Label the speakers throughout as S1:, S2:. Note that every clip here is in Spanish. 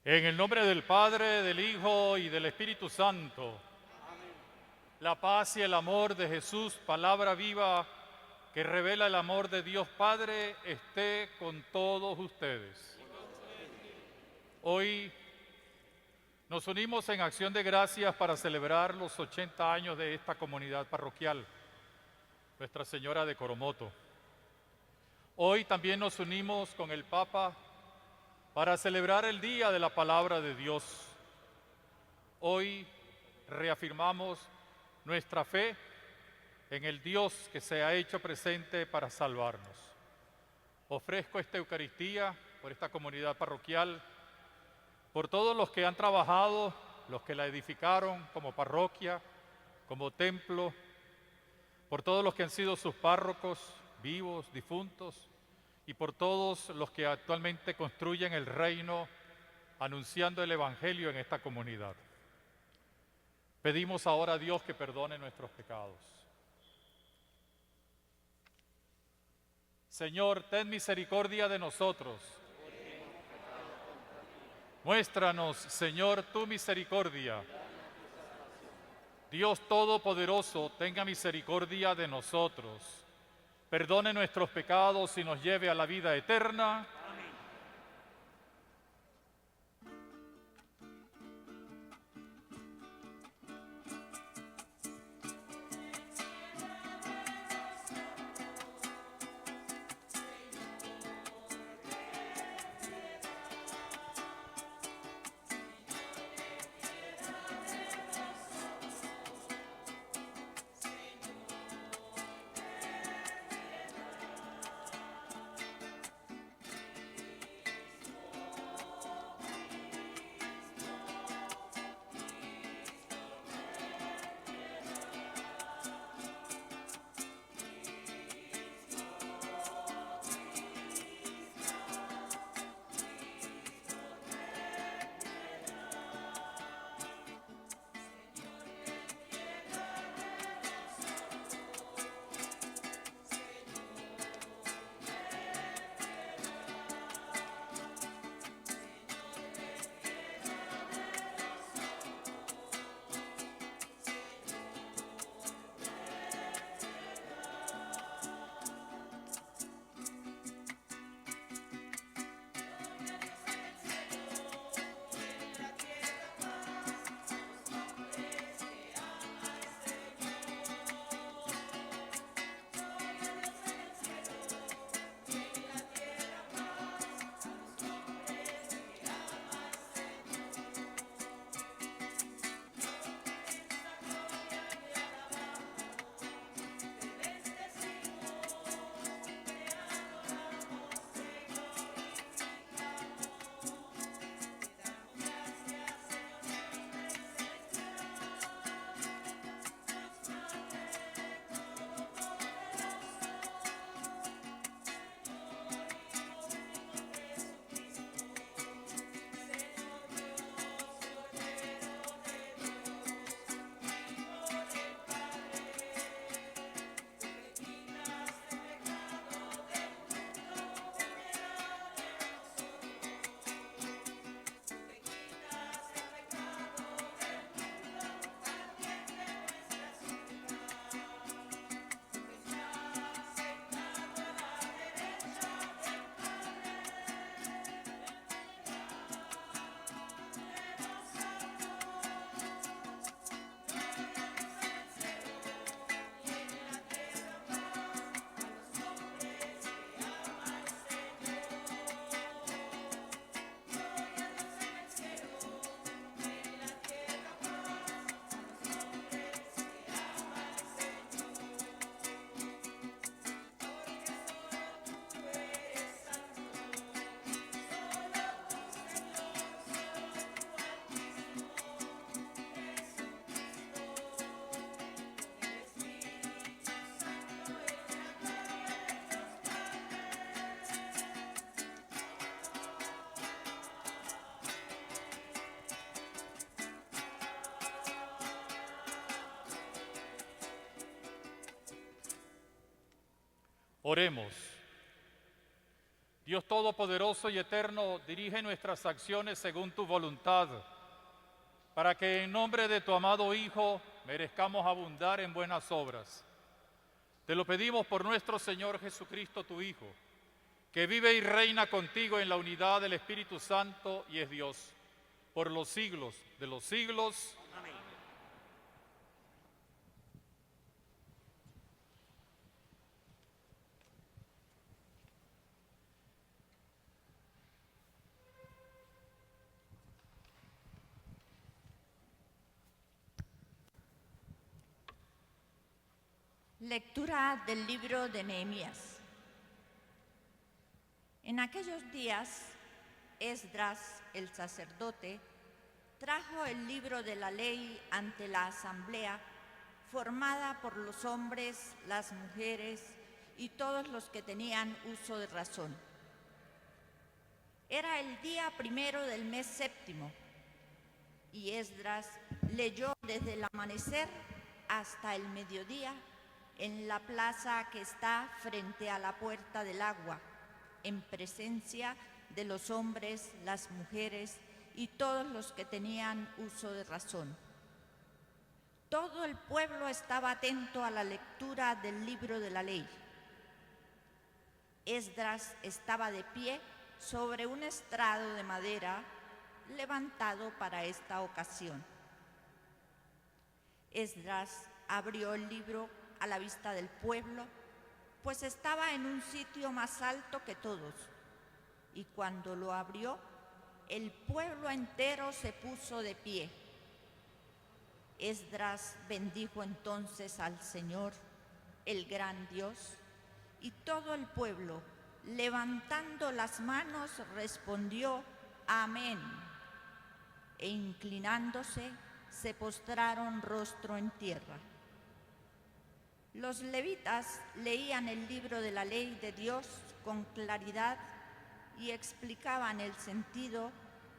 S1: En el nombre del Padre, del Hijo y del Espíritu Santo. La paz y el amor de Jesús, palabra viva que revela el amor de Dios Padre, esté con todos ustedes. Hoy nos unimos en acción de gracias para celebrar los 80 años de esta comunidad parroquial, Nuestra Señora de Coromoto. Hoy también nos unimos con el Papa para celebrar el Día de la Palabra de Dios. Hoy reafirmamos nuestra fe en el Dios que se ha hecho presente para salvarnos. Ofrezco esta Eucaristía por esta comunidad parroquial, por todos los que han trabajado, los que la edificaron como parroquia, como templo, por todos los que han sido sus párrocos, vivos, difuntos, y por todos los que actualmente construyen el reino, anunciando el Evangelio en esta comunidad. Pedimos ahora a Dios que perdone nuestros pecados. Señor, ten misericordia de nosotros. Muéstranos, Señor, tu misericordia. Dios Todopoderoso, tenga misericordia de nosotros. Perdone nuestros pecados y nos lleve a la vida eterna. Oremos. Dios Todopoderoso y Eterno, dirige nuestras acciones según tu voluntad, para que en nombre de tu amado Hijo merezcamos abundar en buenas obras. Te lo pedimos por nuestro Señor Jesucristo, tu Hijo, que vive y reina contigo en la unidad del Espíritu Santo y es Dios, por los siglos de los siglos.
S2: Amén.
S3: Lectura del libro de Nehemías. En aquellos días, Esdras, el sacerdote, trajo el libro de la ley ante la asamblea, formada por los hombres, las mujeres y todos los que tenían uso de razón. Era el día primero del mes séptimo, y Esdras leyó desde el amanecer hasta el mediodía en la plaza que está frente a la puerta del agua, en presencia de los hombres, las mujeres y todos los que tenían uso de razón. Todo el pueblo estaba atento a la lectura del libro de la ley. Esdras estaba de pie sobre un estrado de madera levantado para esta ocasión. Esdras abrió el libro a la vista del pueblo, pues estaba en un sitio más alto que todos, y cuando lo abrió, el pueblo entero se puso de pie. Esdras bendijo entonces al Señor, el gran Dios, y todo el pueblo, levantando las manos, respondió: Amén. E inclinándose, se postraron rostro en tierra. Los levitas leían el libro de la ley de Dios con claridad y explicaban el sentido,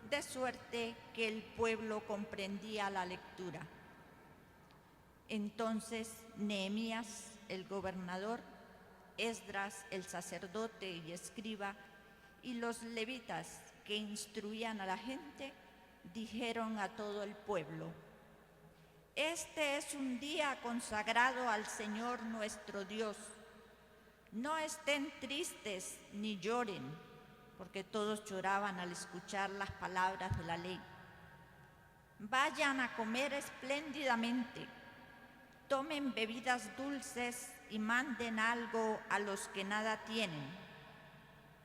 S3: de suerte que el pueblo comprendía la lectura. Entonces Nehemías, el gobernador, Esdras, el sacerdote y escriba, y los levitas que instruían a la gente, dijeron a todo el pueblo: Este es un día consagrado al Señor nuestro Dios. No estén tristes ni lloren, porque todos lloraban al escuchar las palabras de la ley. Vayan a comer espléndidamente, tomen bebidas dulces y manden algo a los que nada tienen,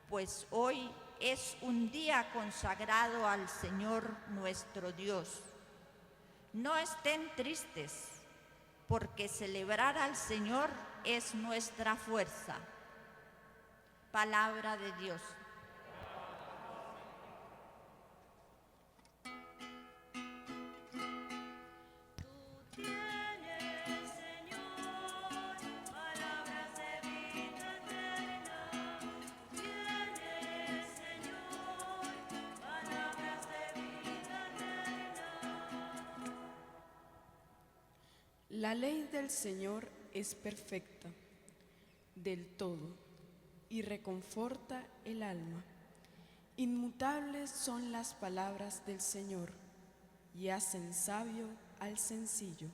S3: pues hoy es un día consagrado al Señor nuestro Dios. No estén tristes, porque celebrar al Señor es nuestra fuerza. Palabra de Dios.
S4: La ley del Señor es perfecta, del todo, y reconforta el alma. Inmutables son las palabras del Señor, y hacen sabio al sencillo.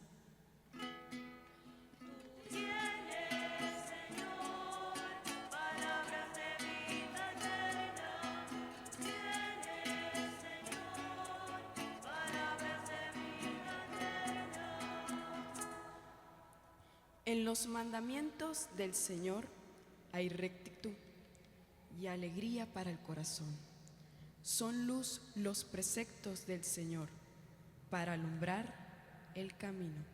S4: En los mandamientos del Señor hay rectitud y alegría para el corazón. Son luz los preceptos del Señor para alumbrar el camino.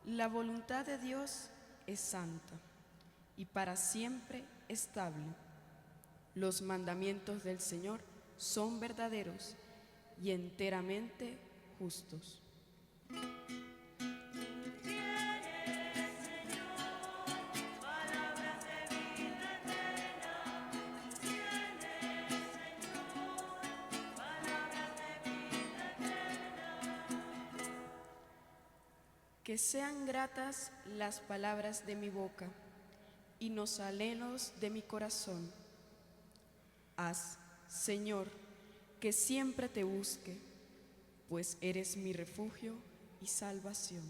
S4: La voluntad de Dios es santa y para siempre estable. Los mandamientos del Señor son verdaderos y enteramente justos. Que sean gratas las palabras de mi boca y los anhelos de mi corazón. Haz, Señor, que siempre te busque, pues eres mi refugio y salvación.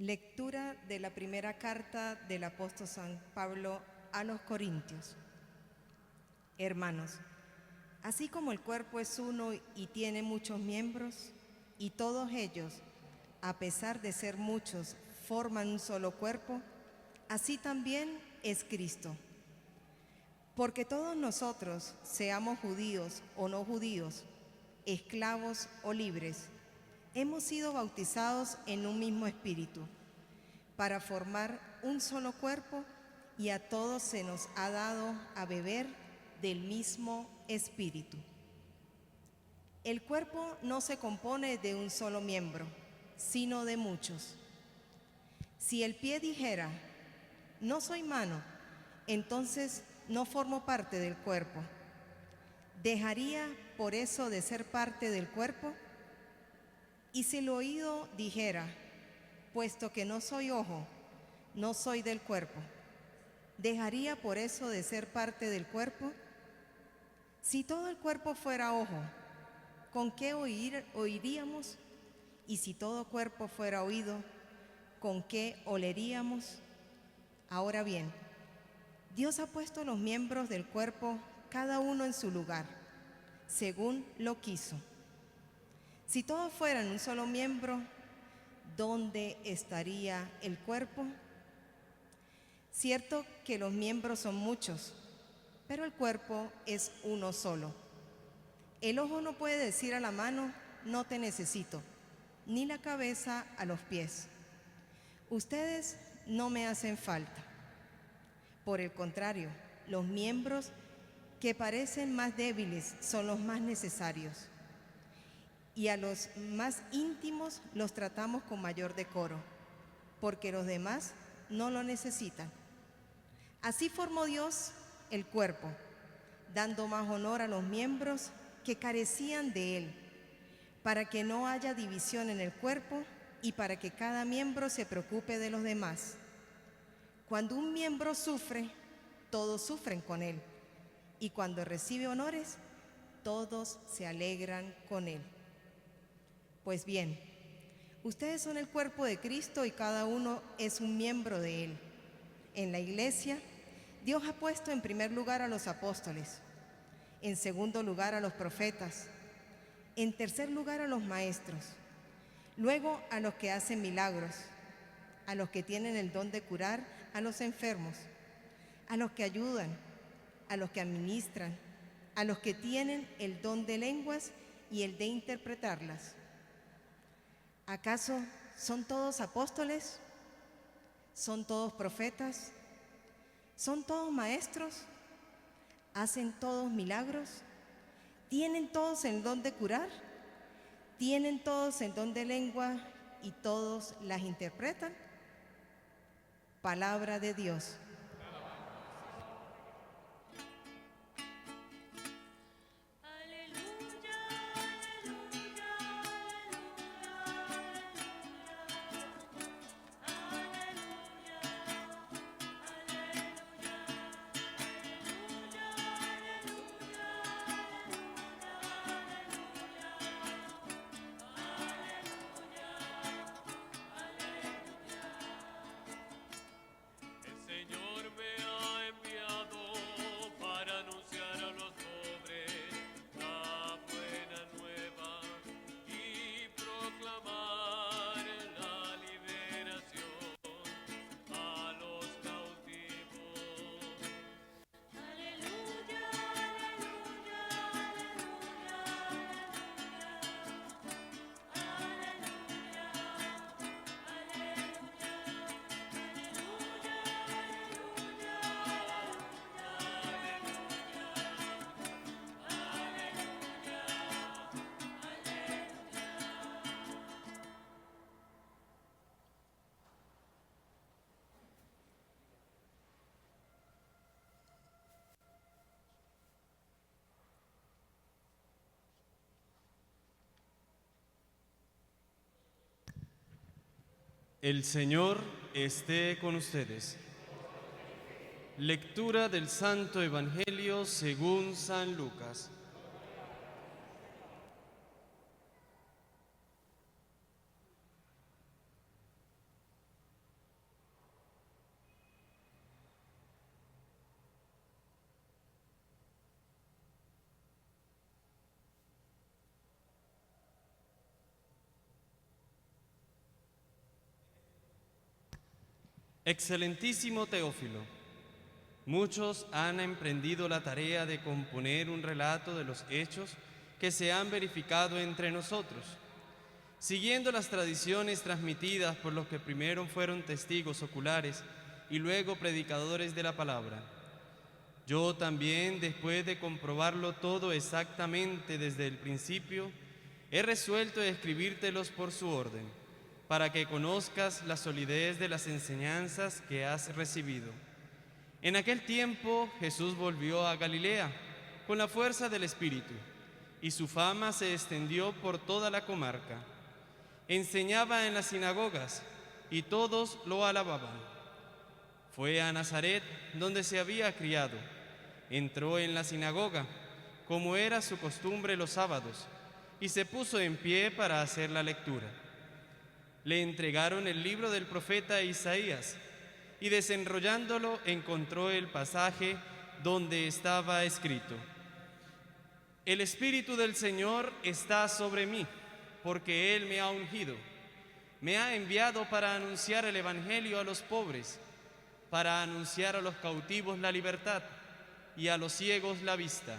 S2: Lectura de la primera carta del apóstol San Pablo a los Corintios. Hermanos, así como el cuerpo es uno y tiene muchos miembros, y todos ellos, a pesar de ser muchos, forman un solo cuerpo, así también es Cristo. Porque todos nosotros, seamos judíos o no judíos, esclavos o libres, hemos sido bautizados en un mismo espíritu, para formar un solo cuerpo, y a todos se nos ha dado a beber del mismo espíritu. El cuerpo no se compone de un solo miembro, sino de muchos. Si el pie dijera, no soy mano, entonces no formo parte del cuerpo. ¿Dejaría por eso de ser parte del cuerpo? Y si el oído dijera, puesto que no soy ojo, no soy del cuerpo, ¿dejaría por eso de ser parte del cuerpo? Si todo el cuerpo fuera ojo, ¿con qué oiríamos? Y si todo cuerpo fuera oído, ¿con qué oleríamos? Ahora bien, Dios ha puesto los miembros del cuerpo, cada uno en su lugar, según lo quiso. Si todos fueran un solo miembro, ¿dónde estaría el cuerpo? Cierto que los miembros son muchos, pero el cuerpo es uno solo. El ojo no puede decir a la mano, no te necesito, ni la cabeza a los pies, ustedes no me hacen falta. Por el contrario, los miembros que parecen más débiles son los más necesarios, y a los más íntimos los tratamos con mayor decoro, porque los demás no lo necesitan. Así formó Dios el cuerpo, dando más honor a los miembros que carecían de él, para que no haya división en el cuerpo y para que cada miembro se preocupe de los demás. Cuando un miembro sufre, todos sufren con él, y cuando recibe honores, todos se alegran con él. Pues bien, ustedes son el cuerpo de Cristo y cada uno es un miembro de él. En la iglesia, Dios ha puesto en primer lugar a los apóstoles, en segundo lugar a los profetas, en tercer lugar a los maestros, luego a los que hacen milagros, a los que tienen el don de curar a los enfermos, a los que ayudan, a los que administran, a los que tienen el don de lenguas y el de interpretarlas. ¿Acaso son todos apóstoles? ¿Son todos profetas? ¿Son todos maestros? ¿Hacen todos milagros? ¿Tienen todos el don de curar? ¿Tienen todos el don de lengua y todos las interpretan? Palabra de Dios.
S5: Señor. El Señor esté con ustedes. Lectura del Santo Evangelio según San Lucas. Excelentísimo Teófilo, muchos han emprendido la tarea de componer un relato de los hechos que se han verificado entre nosotros, siguiendo las tradiciones transmitidas por los que primero fueron testigos oculares y luego predicadores de la palabra. Yo también, después de comprobarlo todo exactamente desde el principio, he resuelto escribírtelos por su orden, para que conozcas la solidez de las enseñanzas que has recibido. En aquel tiempo Jesús volvió a Galilea con la fuerza del Espíritu, y su fama se extendió por toda la comarca. Enseñaba en las sinagogas, y todos lo alababan. Fue a Nazaret, donde se había criado. Entró en la sinagoga, como era su costumbre los sábados, y se puso en pie para hacer la lectura. Le entregaron el libro del profeta Isaías, y desenrollándolo encontró el pasaje donde estaba escrito: El Espíritu del Señor está sobre mí, porque Él me ha ungido. Me ha enviado para anunciar el Evangelio a los pobres, para anunciar a los cautivos la libertad y a los ciegos la vista,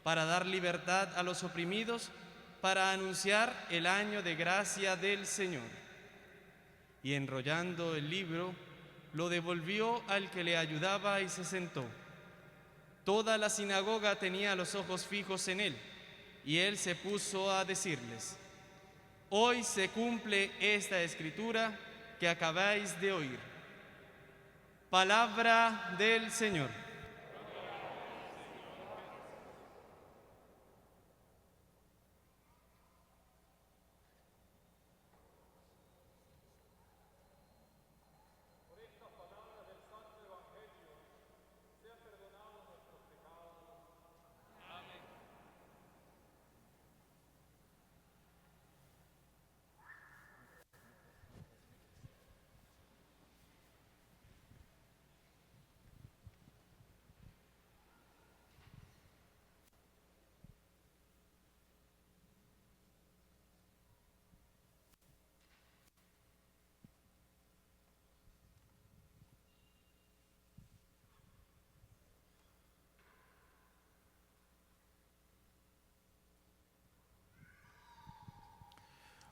S5: para dar libertad a los oprimidos, para anunciar el año de gracia del Señor. Y enrollando el libro, lo devolvió al que le ayudaba y se sentó. Toda la sinagoga tenía los ojos fijos en él, y él se puso a decirles: Hoy se cumple esta escritura que acabáis de oír. Palabra del Señor.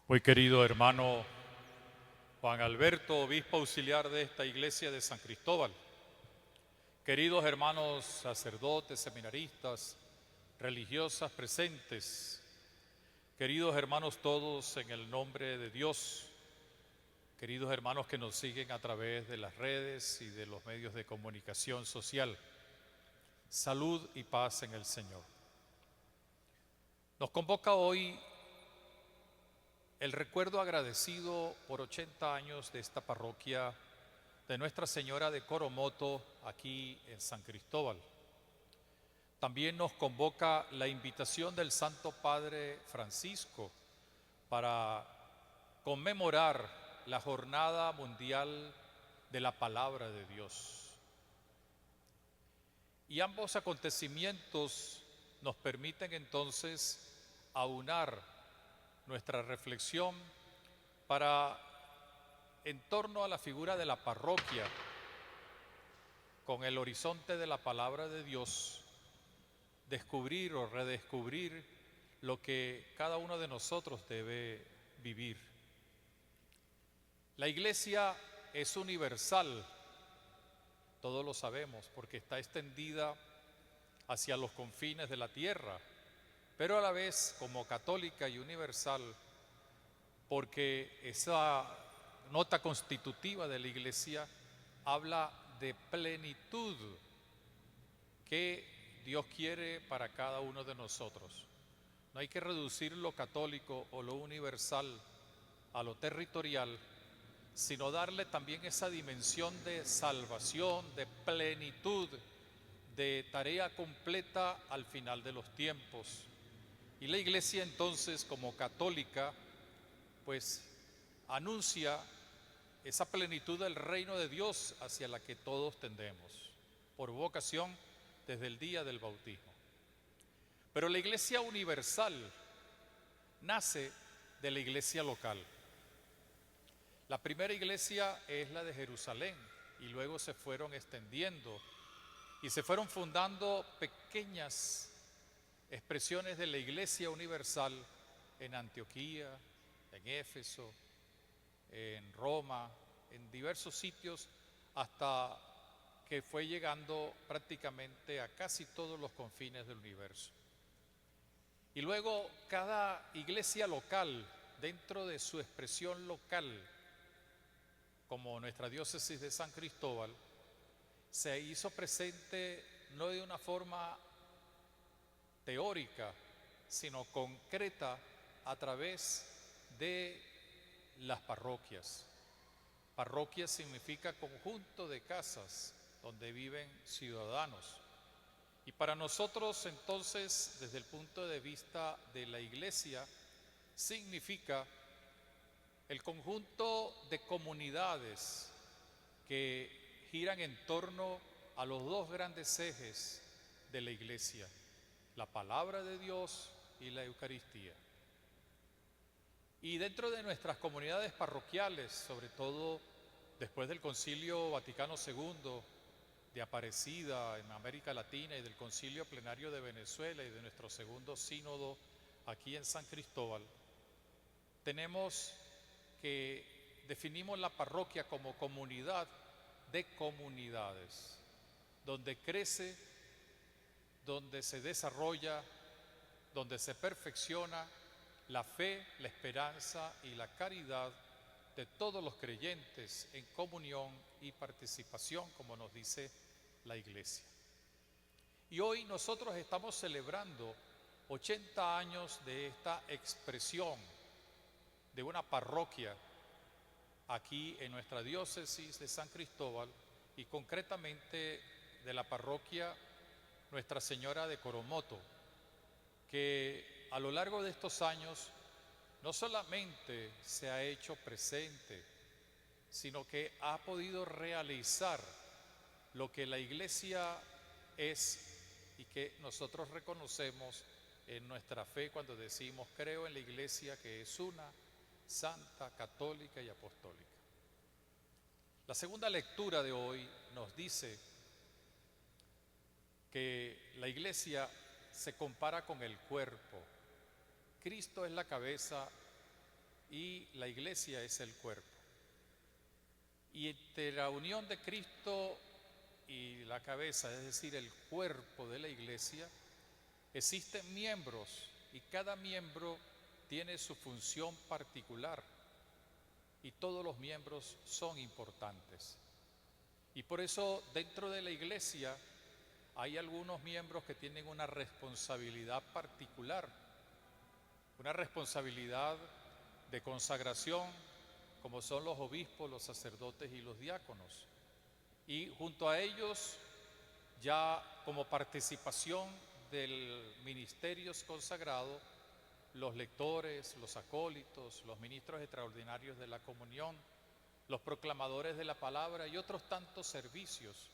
S1: Muy querido hermano Juan Alberto, obispo auxiliar de esta iglesia de San Cristóbal, queridos hermanos sacerdotes, seminaristas, religiosas presentes, queridos hermanos todos en el nombre de Dios, queridos hermanos que nos siguen a través de las redes y de los medios de comunicación social, salud y paz en el Señor. Nos convoca hoy el recuerdo agradecido por 80 años de esta parroquia de Nuestra Señora de Coromoto, aquí en San Cristóbal. También nos convoca la invitación del Santo Padre Francisco para conmemorar la Jornada Mundial de la Palabra de Dios. Y ambos acontecimientos nos permiten entonces aunar nuestra reflexión en torno a la figura de la parroquia, con el horizonte de la palabra de Dios, descubrir o redescubrir lo que cada uno de nosotros debe vivir. La Iglesia es universal, todos lo sabemos, porque está extendida hacia los confines de la tierra, pero a la vez como católica y universal, porque esa nota constitutiva de la Iglesia habla de plenitud que Dios quiere para cada uno de nosotros. No hay que reducir lo católico o lo universal a lo territorial, sino darle también esa dimensión de salvación, de plenitud, de tarea completa al final de los tiempos. Y la Iglesia entonces, como católica, pues anuncia esa plenitud del reino de Dios hacia la que todos tendemos, por vocación desde el día del bautismo. Pero la Iglesia universal nace de la iglesia local. La primera iglesia es la de Jerusalén y luego se fueron extendiendo y se fueron fundando pequeñas expresiones de la iglesia universal en Antioquía, en Éfeso, en Roma, en diversos sitios, hasta que fue llegando prácticamente a casi todos los confines del universo. Y luego cada iglesia local, dentro de su expresión local, como nuestra diócesis de San Cristóbal, se hizo presente no de una forma teórica, sino concreta a través de las parroquias. Parroquia significa conjunto de casas donde viven ciudadanos. Y para nosotros entonces, desde el punto de vista de la iglesia, significa el conjunto de comunidades que giran en torno a los dos grandes ejes de la iglesia, la palabra de Dios y la Eucaristía. Y dentro de nuestras comunidades parroquiales, sobre todo después del Concilio Vaticano II, de Aparecida en América Latina y del Concilio Plenario de Venezuela y de nuestro segundo sínodo aquí en San Cristóbal, tenemos que definimos la parroquia como comunidad de comunidades, donde crece, donde se desarrolla, donde se perfecciona la fe, la esperanza y la caridad de todos los creyentes en comunión y participación, como nos dice la Iglesia. Y hoy nosotros estamos celebrando 80 años de esta expresión de una parroquia aquí en nuestra diócesis de San Cristóbal y concretamente de la parroquia Nuestra Señora de Coromoto, que a lo largo de estos años no solamente se ha hecho presente, sino que ha podido realizar lo que la Iglesia es y que nosotros reconocemos en nuestra fe cuando decimos creo en la Iglesia que es una, santa, católica y apostólica. La segunda lectura de hoy nos dice que la Iglesia se compara con el cuerpo. Cristo es la cabeza y la Iglesia es el cuerpo. Y entre la unión de Cristo y la cabeza, es decir, el cuerpo de la Iglesia, existen miembros y cada miembro tiene su función particular y todos los miembros son importantes. Y por eso dentro de la Iglesia hay algunos miembros que tienen una responsabilidad particular, una responsabilidad de consagración, como son los obispos, los sacerdotes y los diáconos. Y junto a ellos, ya como participación del ministerio consagrado, los lectores, los acólitos, los ministros extraordinarios de la comunión, los proclamadores de la palabra y otros tantos servicios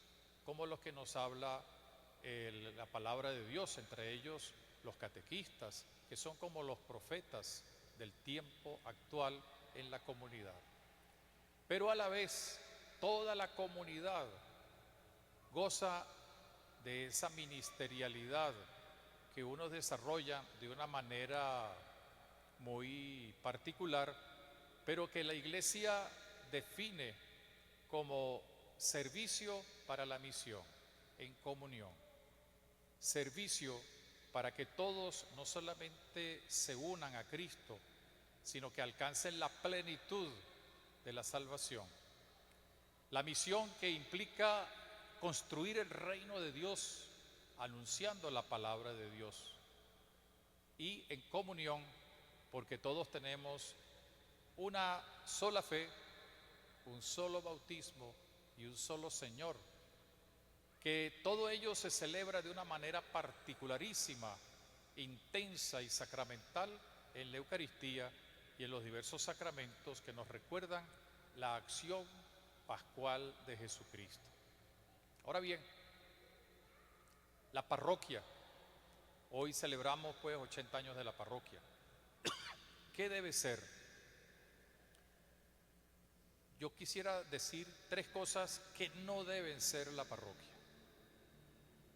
S1: como los que nos habla la palabra de Dios, entre ellos los catequistas, que son como los profetas del tiempo actual en la comunidad. Pero a la vez, toda la comunidad goza de esa ministerialidad que uno desarrolla de una manera muy particular, pero que la Iglesia define como servicio para la misión, en comunión. Servicio para que todos no solamente se unan a Cristo, sino que alcancen la plenitud de la salvación. La misión que implica construir el reino de Dios anunciando la palabra de Dios y en comunión porque todos tenemos una sola fe, un solo bautismo y un solo Señor, que todo ello se celebra de una manera particularísima, intensa y sacramental en la Eucaristía y en los diversos sacramentos que nos recuerdan la acción pascual de Jesucristo. Ahora bien, la parroquia, hoy celebramos pues 80 años de la parroquia. ¿Qué debe ser? Yo quisiera decir 3 cosas que no deben ser la parroquia.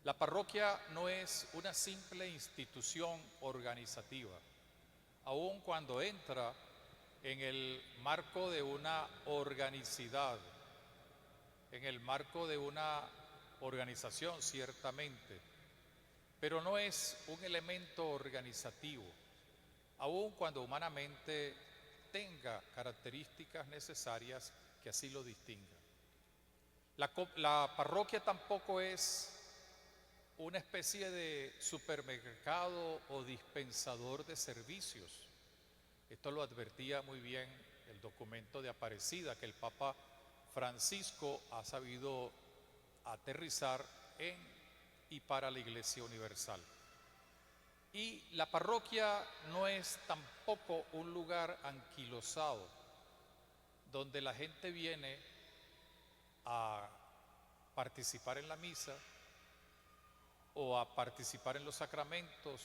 S1: La parroquia no es una simple institución organizativa, aun cuando entra en el marco de una organicidad, en el marco de una organización ciertamente, pero no es un elemento organizativo, aun cuando humanamente tenga características necesarias que así lo distingan. La parroquia tampoco es una especie de supermercado o dispensador de servicios. Esto lo advertía muy bien el documento de Aparecida, que el Papa Francisco ha sabido aterrizar en y para la Iglesia Universal. Y la parroquia no es tampoco un lugar anquilosado, donde la gente viene a participar en la misa, o a participar en los sacramentos,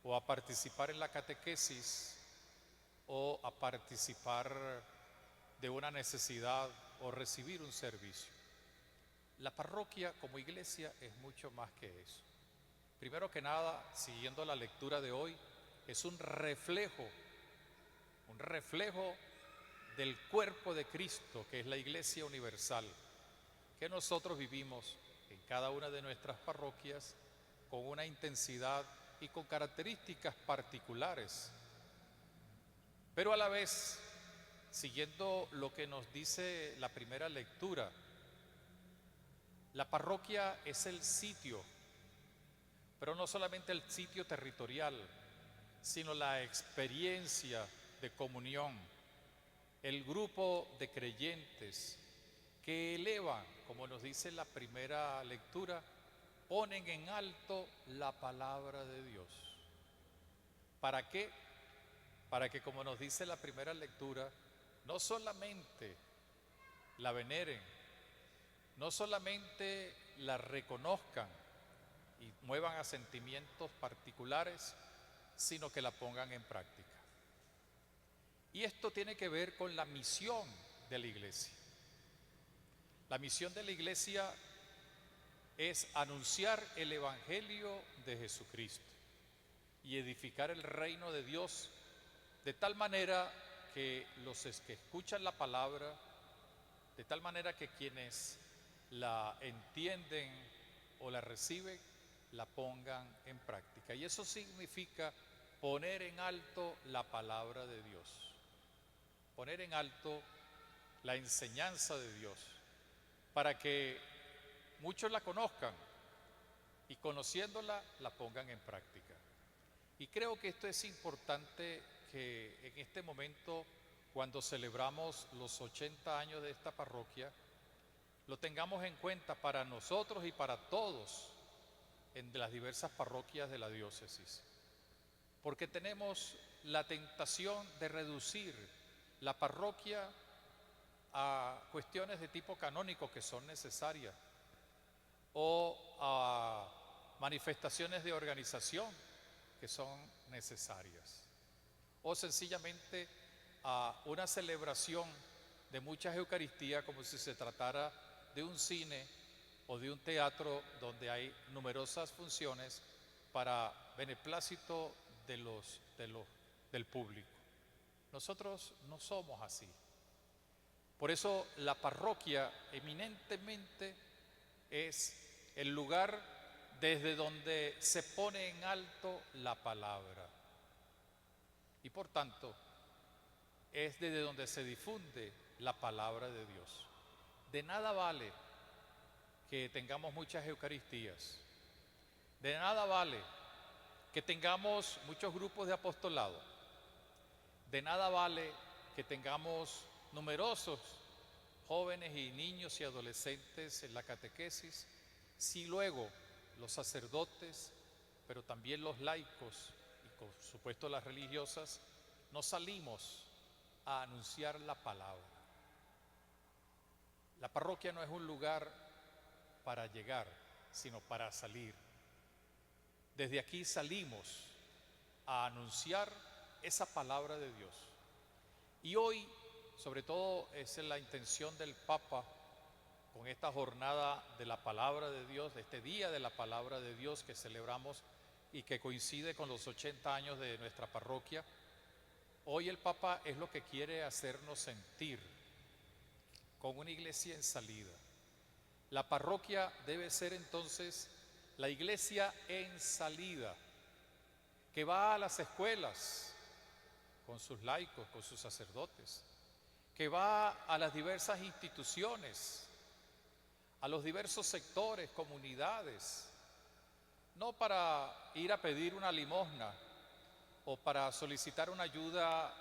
S1: o a participar en la catequesis, o a participar de una necesidad o recibir un servicio. La parroquia como iglesia es mucho más que eso. Primero que nada, siguiendo la lectura de hoy, es un reflejo del cuerpo de Cristo, que es la Iglesia Universal, que nosotros vivimos en cada una de nuestras parroquias con una intensidad y con características particulares. Pero a la vez, siguiendo lo que nos dice la primera lectura, la parroquia es el sitio, pero no solamente el sitio territorial, sino la experiencia de comunión, el grupo de creyentes que elevan, como nos dice la primera lectura, ponen en alto la palabra de Dios. ¿Para qué? Para que, como nos dice la primera lectura, no solamente la veneren, no solamente la reconozcan y muevan a sentimientos particulares, sino que la pongan en práctica. Y esto tiene que ver con la misión de la iglesia. La misión de la iglesia es anunciar el Evangelio de Jesucristo y edificar el reino de Dios de tal manera que los que escuchan la palabra, de tal manera que quienes la entienden o la reciben, la pongan en práctica. Y eso significa poner en alto la palabra de Dios, poner en alto la enseñanza de Dios, para que muchos la conozcan y conociéndola la pongan en práctica. Y creo que esto es importante, que en este momento, cuando celebramos los 80 años de esta parroquia, lo tengamos en cuenta para nosotros y para todos en las diversas parroquias de la diócesis. Porque tenemos la tentación de reducir la parroquia a cuestiones de tipo canónico que son necesarias, o a manifestaciones de organización que son necesarias, o sencillamente a una celebración de muchas Eucaristías como si se tratara de un cine o de un teatro donde hay numerosas funciones para beneplácito del público. Nosotros no somos así. Por eso la parroquia eminentemente es el lugar desde donde se pone en alto la palabra. Y por tanto, es desde donde se difunde la palabra de Dios. De nada vale que tengamos muchas Eucaristías. De nada vale que tengamos muchos grupos de apostolado. De nada vale que tengamos numerosos jóvenes y niños y adolescentes en la catequesis, si luego los sacerdotes, pero también los laicos y por supuesto las religiosas, nos salimos a anunciar la palabra? La parroquia no es un lugar para llegar, sino para salir. Desde aquí salimos a anunciar esa palabra de Dios. Y hoy, sobre todo, esa es la intención del Papa con esta jornada de la palabra de Dios, de este día de la palabra de Dios que celebramos y que coincide con los 80 años de nuestra parroquia. Hoy el Papa es lo que quiere hacernos sentir con una iglesia en salida. La parroquia debe ser entonces la iglesia en salida, que va a las escuelas con sus laicos, con sus sacerdotes, que va a las diversas instituciones, a los diversos sectores, comunidades, no para ir a pedir una limosna o para solicitar una ayuda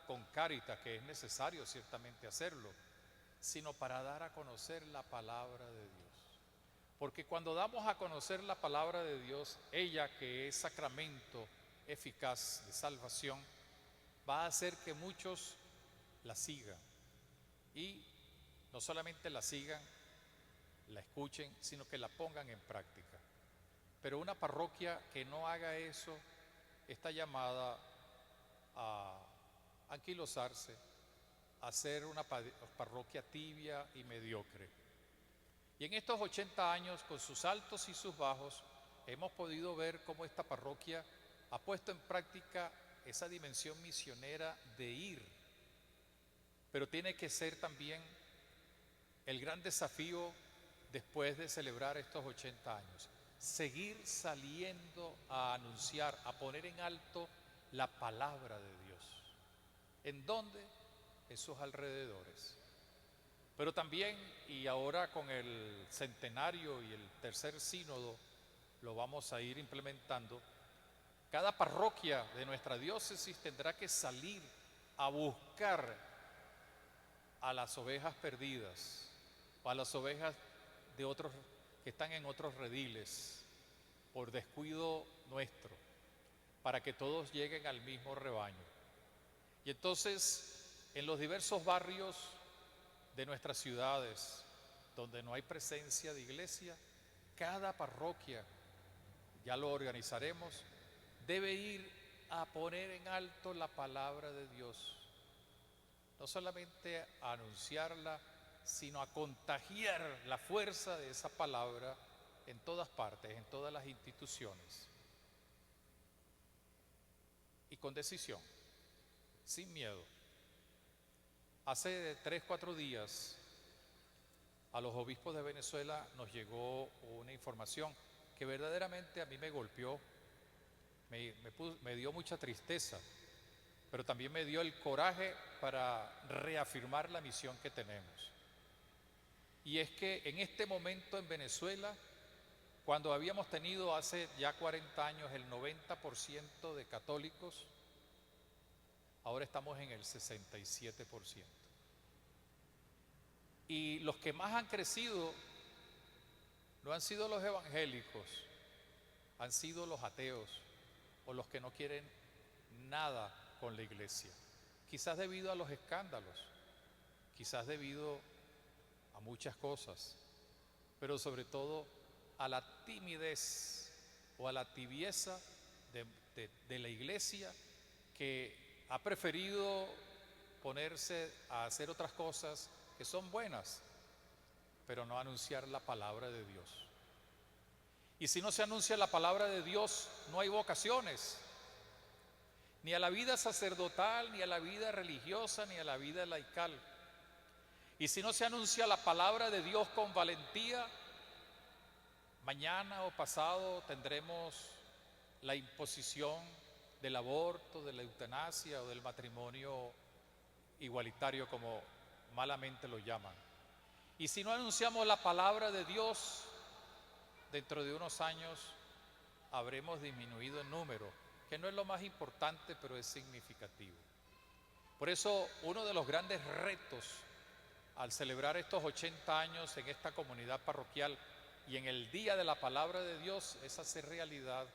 S1: con Cáritas, que es necesario ciertamente hacerlo, sino para dar a conocer la palabra de Dios. Porque cuando damos a conocer la palabra de Dios, ella que es sacramento eficaz de salvación, va a hacer que muchos la sigan. Y no solamente la sigan, la escuchen, sino que la pongan en práctica. Pero una parroquia que no haga eso está llamada a anquilosarse, a ser una parroquia tibia y mediocre. Y en estos 80 años, con sus altos y sus bajos, hemos podido ver cómo esta parroquia ha puesto en práctica esa dimensión misionera de ir. Pero tiene que ser también el gran desafío después de celebrar estos 80 años. Seguir saliendo a anunciar, a poner en alto la palabra de Dios. ¿En dónde? En sus alrededores. Pero también, y ahora con el centenario y el tercer sínodo, lo vamos a ir implementando, cada parroquia de nuestra diócesis tendrá que salir a buscar a las ovejas perdidas, o a las ovejas de otros que están en otros rediles, por descuido nuestro, para que todos lleguen al mismo rebaño. Y entonces, en los diversos barrios de nuestras ciudades, donde no hay presencia de iglesia, cada parroquia, ya lo organizaremos, debe ir a poner en alto la palabra de Dios. No solamente a anunciarla, sino a contagiar la fuerza de esa palabra en todas partes, en todas las instituciones. Y con decisión, sin miedo. Hace 3-4 días a los obispos de Venezuela nos llegó una información que verdaderamente a mí me golpeó, me dio mucha tristeza, pero también me dio el coraje para reafirmar la misión que tenemos. Y es que en este momento en Venezuela, cuando habíamos tenido hace ya 40 años el 90% de católicos, ahora estamos en el 67%. Y los que más han crecido no han sido los evangélicos, han sido los ateos o los que no quieren nada con la iglesia. Quizás debido a los escándalos, quizás debido a muchas cosas, pero sobre todo a la timidez o a la tibieza de la iglesia, que ha preferido ponerse a hacer otras cosas que son buenas, pero no anunciar la palabra de Dios. Y si no se anuncia la palabra de Dios, no hay vocaciones, ni a la vida sacerdotal, ni a la vida religiosa, ni a la vida laical. Y si no se anuncia la palabra de Dios con valentía, mañana o pasado tendremos la imposición del aborto, de la eutanasia o del matrimonio igualitario, como malamente lo llaman. Y si no anunciamos la palabra de Dios, dentro de unos años habremos disminuido en número, que no es lo más importante, pero es significativo. Por eso, uno de los grandes retos al celebrar estos 80 años en esta comunidad parroquial y en el Día de la Palabra de Dios, es hacer realidad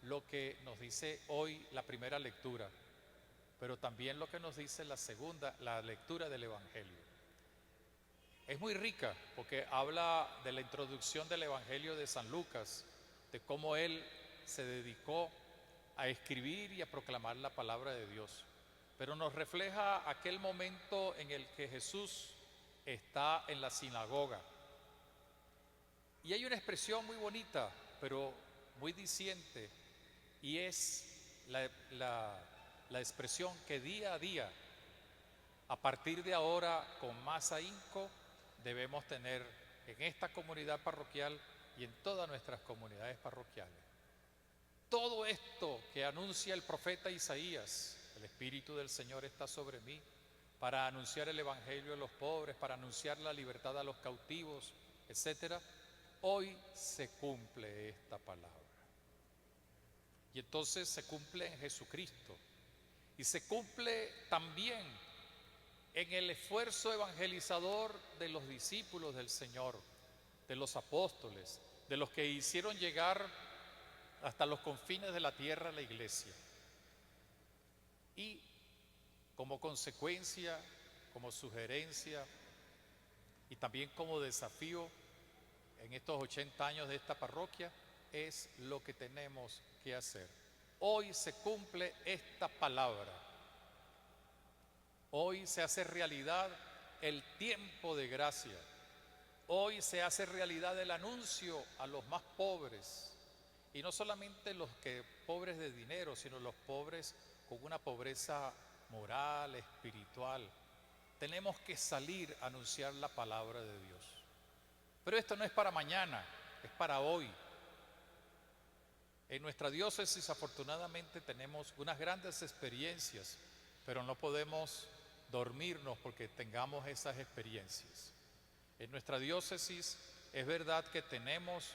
S1: lo que nos dice hoy la primera lectura, pero también lo que nos dice la lectura del Evangelio. Es muy rica porque habla de la introducción del Evangelio de San Lucas, de cómo él se dedicó a escribir y a proclamar la palabra de Dios. Pero nos refleja aquel momento en el que Jesús está en la sinagoga. Y hay una expresión muy bonita, pero muy diciente, y es la expresión que día a día, a partir de ahora, con más ahínco, debemos tener en esta comunidad parroquial y en todas nuestras comunidades parroquiales. Todo esto que anuncia el profeta Isaías, el Espíritu del Señor está sobre mí, para anunciar el Evangelio a los pobres, para anunciar la libertad a los cautivos, etcétera, hoy se cumple esta palabra. Y entonces se cumple en Jesucristo. Y se cumple también en el esfuerzo evangelizador de los discípulos del Señor, de los apóstoles, de los que hicieron llegar hasta los confines de la tierra la iglesia. Y como consecuencia, como sugerencia y también como desafío en estos 80 años de esta parroquia, es lo que tenemos que hacer. Hoy se cumple esta palabra. Hoy se hace realidad el tiempo de gracia. Hoy se hace realidad el anuncio a los más pobres. Y no solamente los que pobres de dinero, sino los pobres con una pobreza moral, espiritual. Tenemos que salir a anunciar la palabra de Dios. Pero esto no es para mañana, es para hoy. En nuestra diócesis, afortunadamente, tenemos unas grandes experiencias, pero no podemos dormirnos porque tengamos esas experiencias. En nuestra diócesis es verdad que tenemos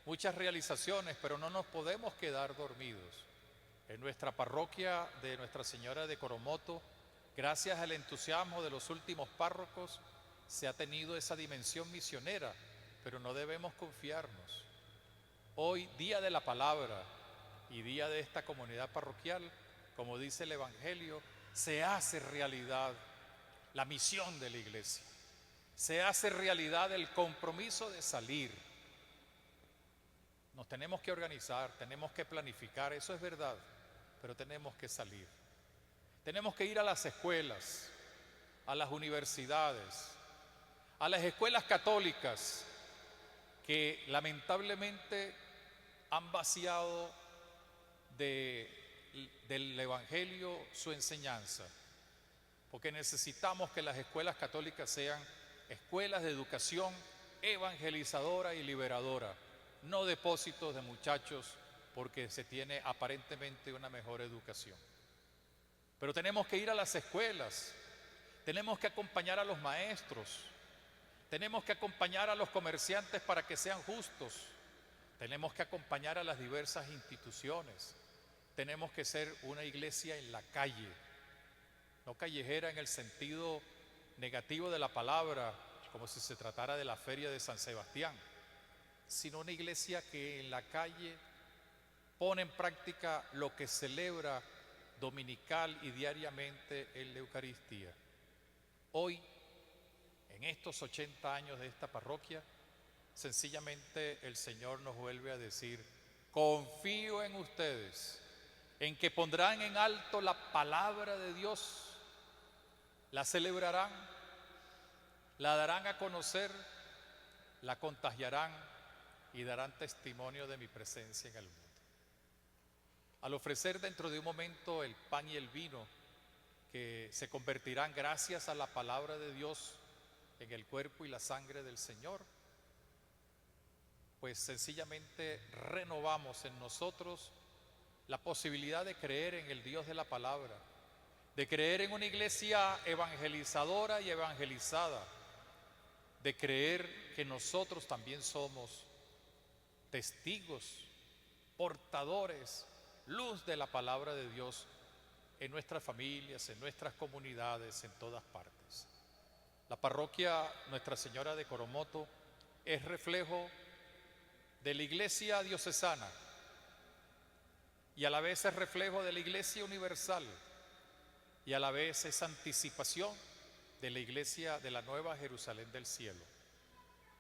S1: muchas realizaciones, pero no nos podemos quedar dormidos. En nuestra parroquia de Nuestra Señora de Coromoto, gracias al entusiasmo de los últimos párrocos, se ha tenido esa dimensión misionera, pero no debemos confiarnos. Hoy, día de la palabra y día de esta comunidad parroquial, como dice el Evangelio, se hace realidad la misión de la iglesia. Se hace realidad el compromiso de salir. Nos tenemos que organizar, tenemos que planificar, eso es verdad, pero tenemos que salir. Tenemos que ir a las escuelas, a las universidades, a las escuelas católicas que lamentablemente han vaciado del Evangelio su enseñanza, porque necesitamos que las escuelas católicas sean escuelas de educación evangelizadora y liberadora, no depósitos de muchachos porque se tiene aparentemente una mejor educación. Pero tenemos que ir a las escuelas, tenemos que acompañar a los maestros, tenemos que acompañar a los comerciantes para que sean justos, tenemos que acompañar a las diversas instituciones, tenemos que ser una iglesia en la calle, no callejera en el sentido negativo de la palabra, como si se tratara de la feria de San Sebastián, sino una iglesia que en la calle pone en práctica lo que celebra dominical y diariamente en la Eucaristía. Hoy, en estos 80 años de esta parroquia, sencillamente el Señor nos vuelve a decir: confío en ustedes, en que pondrán en alto la palabra de Dios, la celebrarán, la darán a conocer, la contagiarán y darán testimonio de mi presencia en el mundo. Al ofrecer dentro de un momento el pan y el vino, que se convertirán gracias a la palabra de Dios en el cuerpo y la sangre del Señor, pues sencillamente renovamos en nosotros la posibilidad de creer en el Dios de la palabra, de creer en una iglesia evangelizadora y evangelizada, de creer que nosotros también somos testigos, portadores, luz de la palabra de Dios en nuestras familias, en nuestras comunidades, en todas partes. La parroquia Nuestra Señora de Coromoto es reflejo de la Iglesia diocesana y a la vez es reflejo de la Iglesia universal y a la vez es anticipación de la Iglesia de la Nueva Jerusalén del cielo.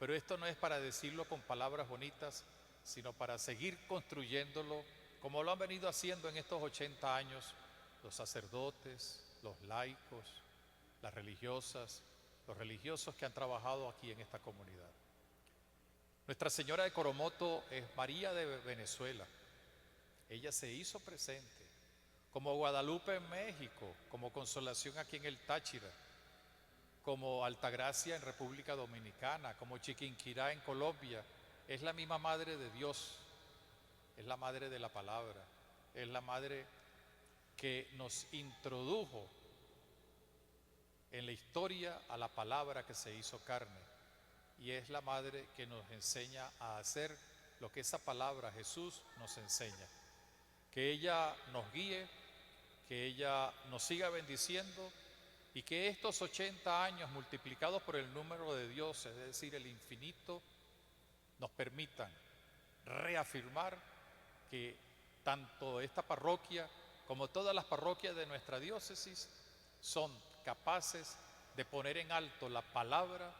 S1: Pero esto no es para decirlo con palabras bonitas, sino para seguir construyéndolo como lo han venido haciendo en estos 80 años los sacerdotes, los laicos, las religiosas, los religiosos que han trabajado aquí en esta comunidad. Nuestra Señora de Coromoto es María de Venezuela. Ella se hizo presente, como Guadalupe en México, como Consolación aquí en el Táchira, como Altagracia en República Dominicana, como Chiquinquirá en Colombia. Es la misma Madre de Dios, es la Madre de la Palabra, es la Madre que nos introdujo en la historia a la palabra que se hizo carne, y es la Madre que nos enseña a hacer lo que esa palabra Jesús nos enseña. Que ella nos guíe, que ella nos siga bendiciendo y que estos 80 años multiplicados por el número de Dios, es decir, el infinito, nos permitan reafirmar que tanto esta parroquia como todas las parroquias de nuestra diócesis son capaces de poner en alto la palabra,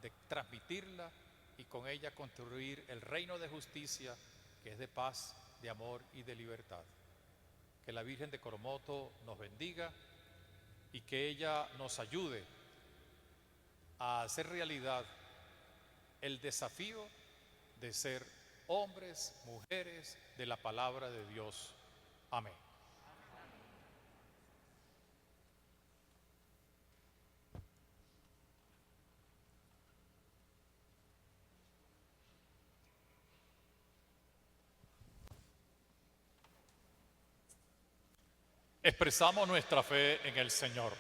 S1: de transmitirla y con ella construir el reino de justicia que es de paz, de amor y de libertad. Que la Virgen de Coromoto nos bendiga y que ella nos ayude a hacer realidad el desafío de ser hombres, mujeres de la palabra de Dios. Amén. Expresamos nuestra fe en el Señor.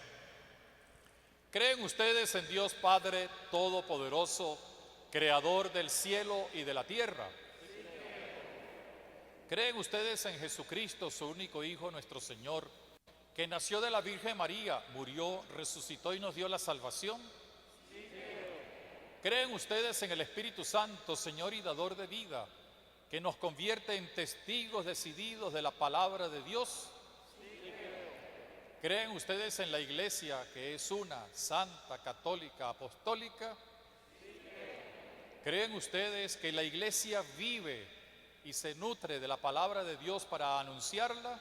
S1: ¿Creen ustedes en Dios Padre Todopoderoso, Creador del cielo y de la tierra? ¿Creen ustedes en Jesucristo, su único Hijo, nuestro Señor, que nació de la Virgen María, murió, resucitó y nos dio la salvación? ¿Creen ustedes en el Espíritu Santo, Señor y dador de vida, que nos convierte en testigos decididos de la palabra de Dios? ¿Creen ustedes en la Iglesia, que es una, santa, católica, apostólica? ¿Creen ustedes que la Iglesia vive y se nutre de la palabra de Dios para anunciarla?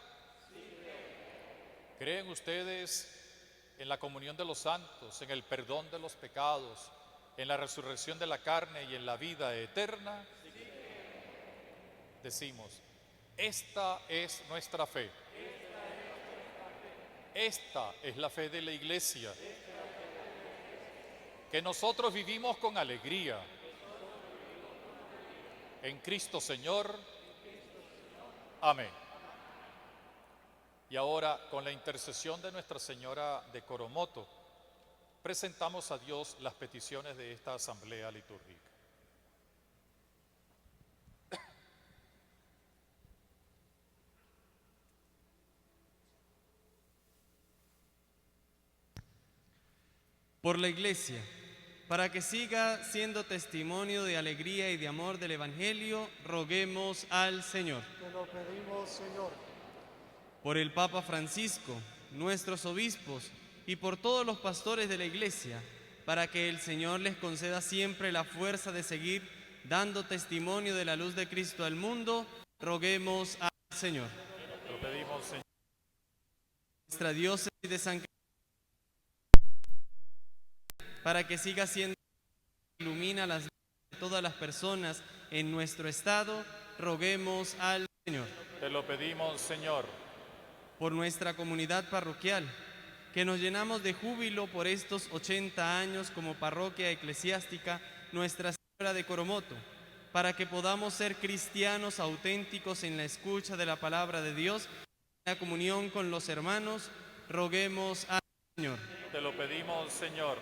S1: ¿Creen ustedes en la comunión de los santos, en el perdón de los pecados, en la resurrección de la carne y en la vida eterna? Decimos, esta es nuestra fe. Esta es la fe de la Iglesia, que nosotros vivimos con alegría en Cristo Señor. Amén. Y ahora, con la intercesión de Nuestra Señora de Coromoto, presentamos a Dios las peticiones de esta asamblea litúrgica.
S5: Por la Iglesia, para que siga siendo testimonio de alegría y de amor del Evangelio, roguemos al Señor.
S6: Te lo pedimos, Señor.
S5: Por el Papa Francisco, nuestros obispos y por todos los pastores de la Iglesia, para que el Señor les conceda siempre la fuerza de seguir dando testimonio de la luz de Cristo al mundo, roguemos al Señor.
S1: Te lo pedimos, Señor.
S5: Nuestra diócesis de San Cristóbal, para que siga siendo ilumina las vidas de todas las personas en nuestro estado, roguemos al Señor.
S1: Te lo pedimos, Señor.
S5: Por nuestra comunidad parroquial, que nos llenamos de júbilo por estos 80 años como parroquia eclesiástica Nuestra Señora de Coromoto, para que podamos ser cristianos auténticos en la escucha de la palabra de Dios, en la comunión con los hermanos, roguemos al Señor.
S1: Te lo pedimos, Señor.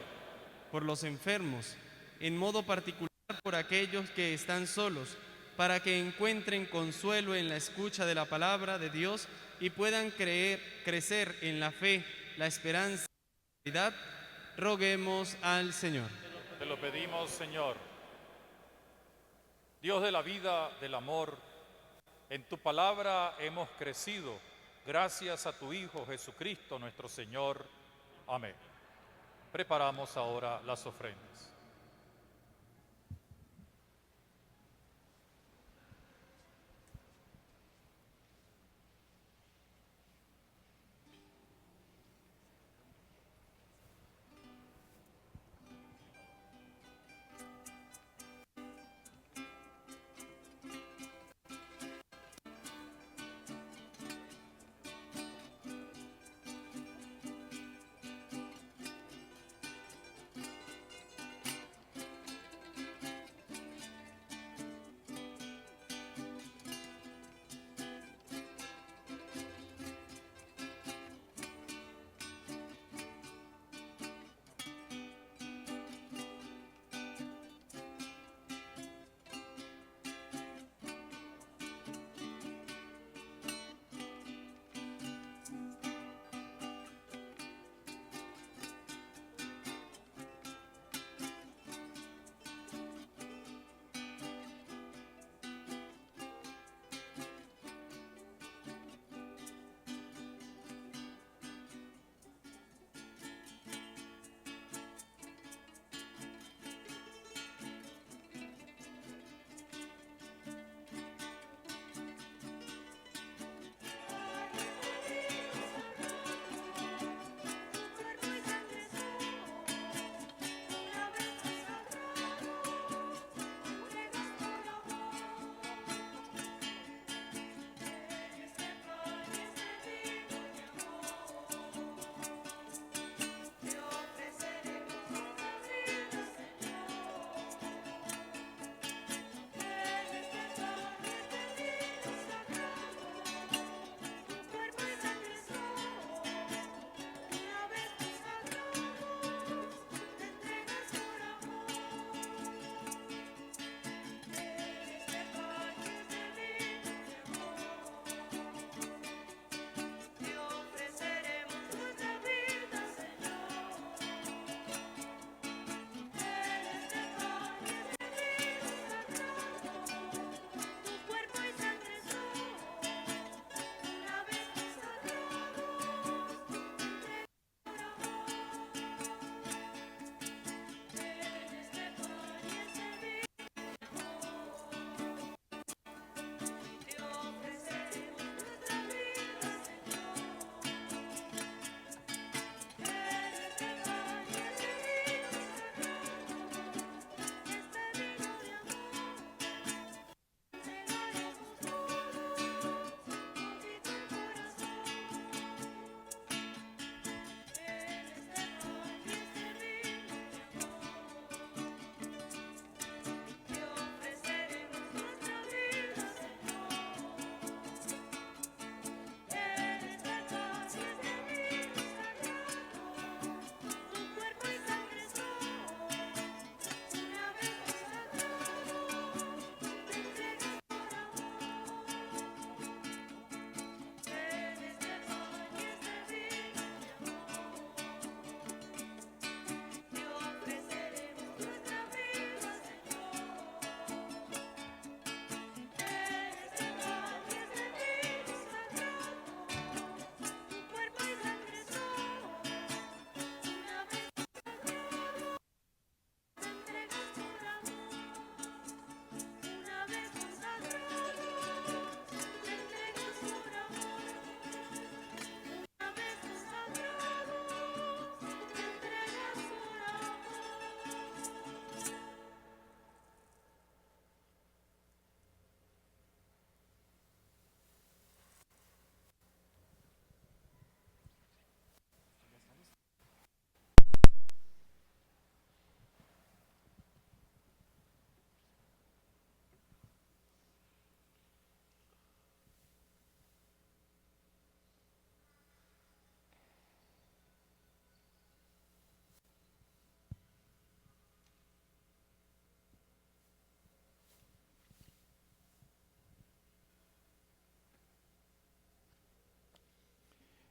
S5: Por los enfermos, en modo particular por aquellos que están solos, para que encuentren consuelo en la escucha de la palabra de Dios y puedan crecer en la fe, la esperanza y la caridad, Roguemos al Señor.
S1: Te lo pedimos, Señor. Dios de la vida, del amor, en tu palabra hemos crecido, gracias a tu Hijo Jesucristo nuestro Señor. Amén. Preparamos ahora las ofrendas.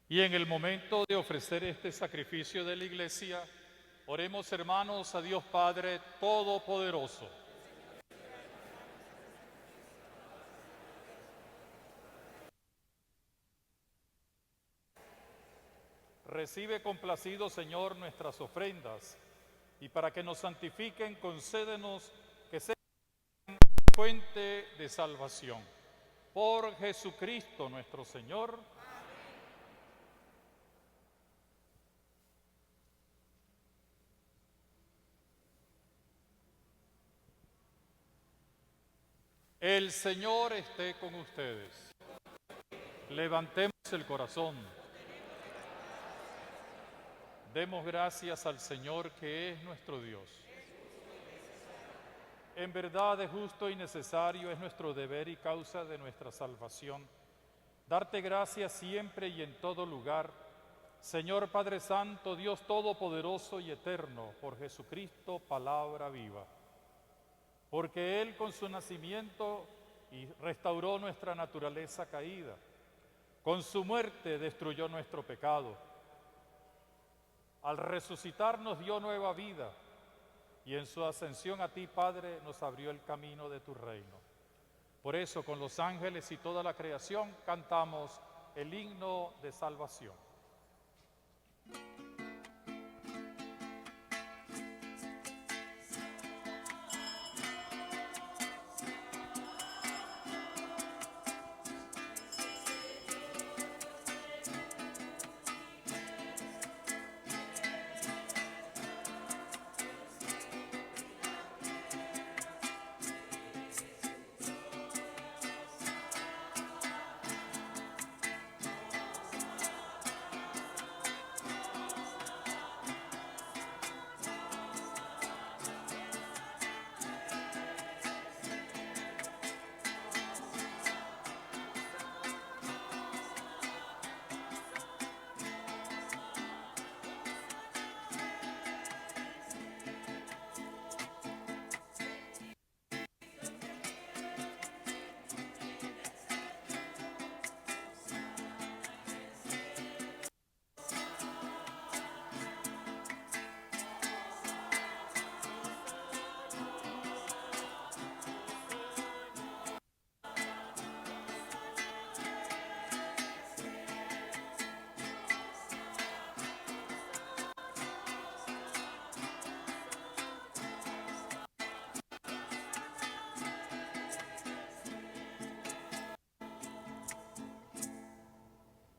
S1: Y en el momento de ofrecer este sacrificio de la Iglesia, Oremos, hermanos, a Dios Padre Todopoderoso. Recibe complacido, Señor, nuestras ofrendas, y para que nos santifiquen, concédenos que sean fuente de salvación. Por Jesucristo nuestro Señor. El Señor esté con ustedes. Levantemos el corazón. Demos gracias al Señor, que es nuestro Dios. En verdad es justo y necesario, es nuestro deber y causa de nuestra salvación, darte gracias siempre y en todo lugar, Señor Padre Santo, Dios Todopoderoso y Eterno, por Jesucristo, palabra viva. Porque Él con su nacimiento restauró nuestra naturaleza caída, con su muerte destruyó nuestro pecado, al resucitar nos dio nueva vida, y en su ascensión a ti, Padre, nos abrió el camino de tu reino. Por eso, con los ángeles y toda la creación, cantamos el himno de salvación.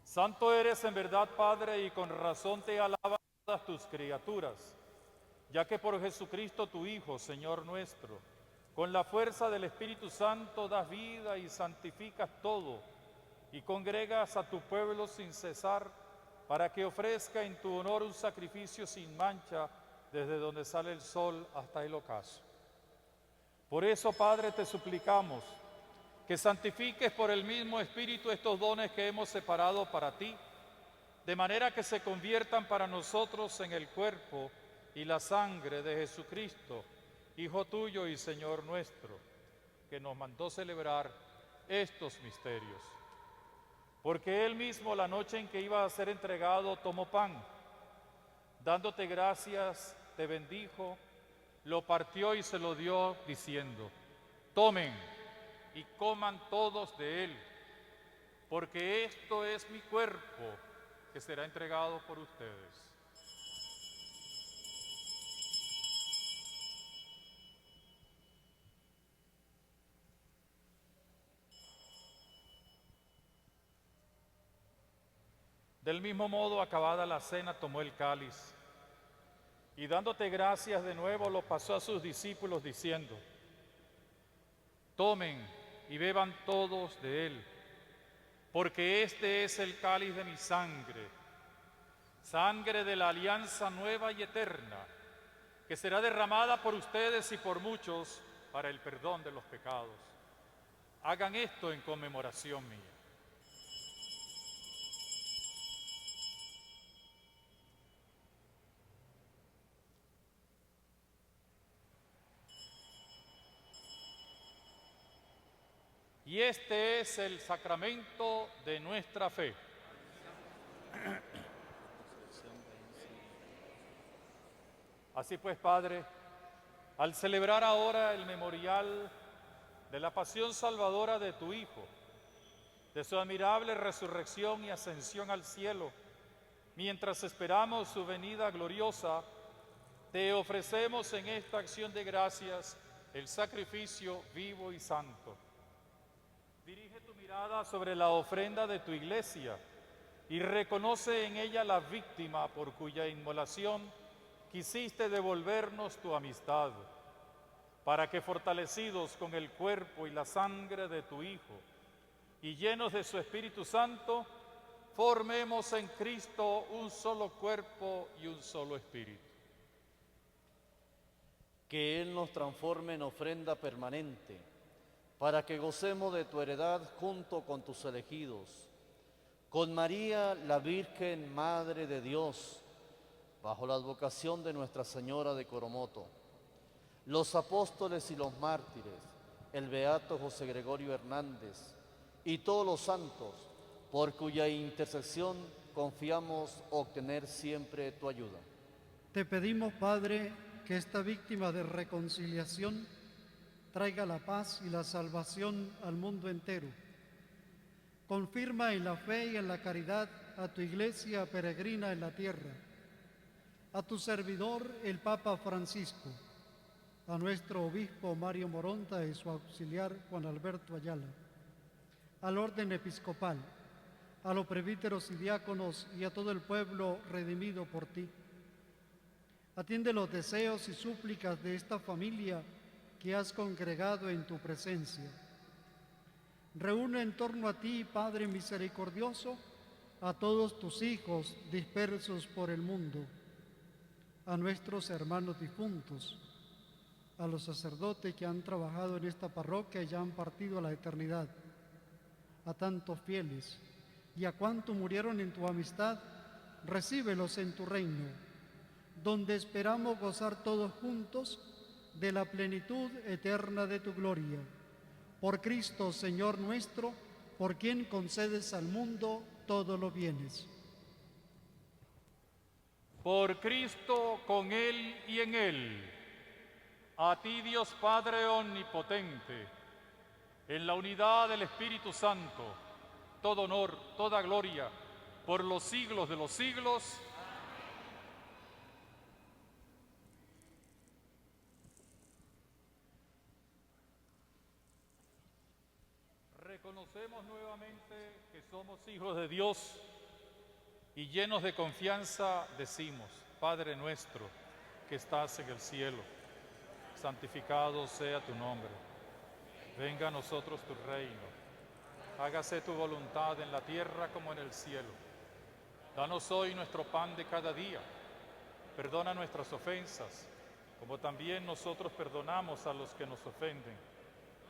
S1: Santo eres en verdad, Padre, y con razón te alaban todas tus criaturas, ya que por Jesucristo tu Hijo, Señor nuestro, con la fuerza del Espíritu Santo das vida y santificas todo, y congregas a tu pueblo sin cesar, para que ofrezca en tu honor un sacrificio sin mancha, desde donde sale el sol hasta el ocaso. Por eso, Padre, te suplicamos que santifiques por el mismo Espíritu estos dones que hemos separado para ti, de manera que se conviertan para nosotros en el cuerpo y la sangre de Jesucristo, Hijo tuyo y Señor nuestro, que nos mandó celebrar estos misterios. Porque Él mismo, la noche en que iba a ser entregado, tomó pan, dándote gracias, te bendijo, lo partió y se lo dio, diciendo: tomen y coman todos de él, porque esto es mi cuerpo, que será entregado por ustedes. Del mismo modo, acabada la cena, tomó el cáliz, y dándote gracias de nuevo, lo pasó a sus discípulos, diciendo: tomen y beban todos de él, porque este es el cáliz de mi sangre, sangre de la alianza nueva y eterna, que será derramada por ustedes y por muchos para el perdón de los pecados. Hagan esto en conmemoración mía. Y este es el sacramento de nuestra fe. Así pues, Padre, al celebrar ahora el memorial de la pasión salvadora de tu Hijo, de su admirable resurrección y ascensión al cielo, mientras esperamos su venida gloriosa, te ofrecemos en esta acción de gracias el sacrificio vivo y santo. Dirige tu mirada sobre la ofrenda de tu iglesia y reconoce en ella la víctima por cuya inmolación quisiste devolvernos tu amistad, para que fortalecidos con el cuerpo y la sangre de tu Hijo y llenos de su Espíritu Santo, formemos en Cristo un solo cuerpo y un solo espíritu.
S6: Que Él nos transforme en ofrenda permanente, para que gocemos de tu heredad junto con tus elegidos, con María, la Virgen Madre de Dios, bajo la advocación de Nuestra Señora de Coromoto, los apóstoles y los mártires, el beato José Gregorio Hernández y todos los santos, por cuya intercesión confiamos obtener siempre tu ayuda.
S7: Te pedimos, Padre, que esta víctima de reconciliación traiga la paz y la salvación al mundo entero. Confirma en la fe y en la caridad a tu iglesia peregrina en la tierra, a tu servidor el Papa Francisco, a nuestro obispo Mario Moronta y su auxiliar Juan Alberto Ayala, al orden episcopal, a los presbíteros y diáconos y a todo el pueblo redimido por ti. Atiende los deseos y súplicas de esta familia que has congregado en tu presencia. Reúne en torno a ti, Padre misericordioso, a todos tus hijos dispersos por el mundo, a nuestros hermanos difuntos, a los sacerdotes que han trabajado en esta parroquia y ya han partido a la eternidad, a tantos fieles y a cuantos murieron en tu amistad, recíbelos en tu reino, donde esperamos gozar todos juntos de la plenitud eterna de tu gloria. Por Cristo, Señor nuestro, por quien concedes al mundo todos los bienes.
S1: Por Cristo, con Él y en Él, a ti Dios Padre omnipotente, en la unidad del Espíritu Santo, todo honor, toda gloria, por los siglos de los siglos. Reconocemos nuevamente que somos hijos de Dios y llenos de confianza decimos: Padre nuestro que estás en el cielo, santificado sea tu nombre. Venga a nosotros tu reino. Hágase tu voluntad en la tierra como en el cielo. Danos hoy nuestro pan de cada día. Perdona nuestras ofensas, como también nosotros perdonamos a los que nos ofenden.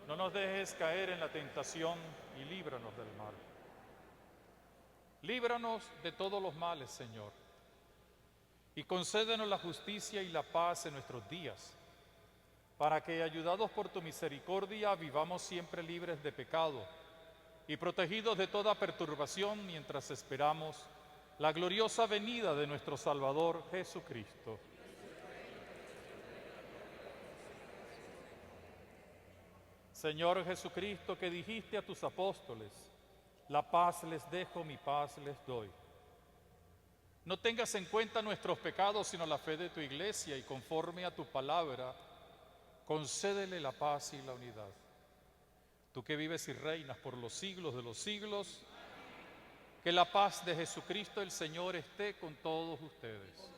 S1: No nos dejes caer en la tentación y líbranos del mal. Líbranos de todos los males, Señor, y concédenos la justicia y la paz en nuestros días, para que, ayudados por tu misericordia, vivamos siempre libres de pecado y protegidos de toda perturbación mientras esperamos la gloriosa venida de nuestro Salvador Jesucristo. Señor Jesucristo, que dijiste a tus apóstoles: la paz les dejo, mi paz les doy. No tengas en cuenta nuestros pecados, sino la fe de tu iglesia, y conforme a tu palabra, concédele la paz y la unidad. Tú que vives y reinas por los siglos de los siglos, que la paz de Jesucristo el Señor esté con todos ustedes.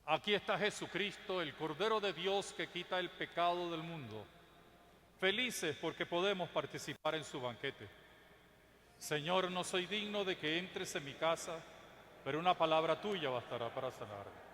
S1: Aquí está Jesucristo, el Cordero de Dios que quita el pecado del mundo. Felices porque podemos participar en su banquete. Señor, no soy digno de que entres en mi casa, pero una palabra tuya bastará para sanarme.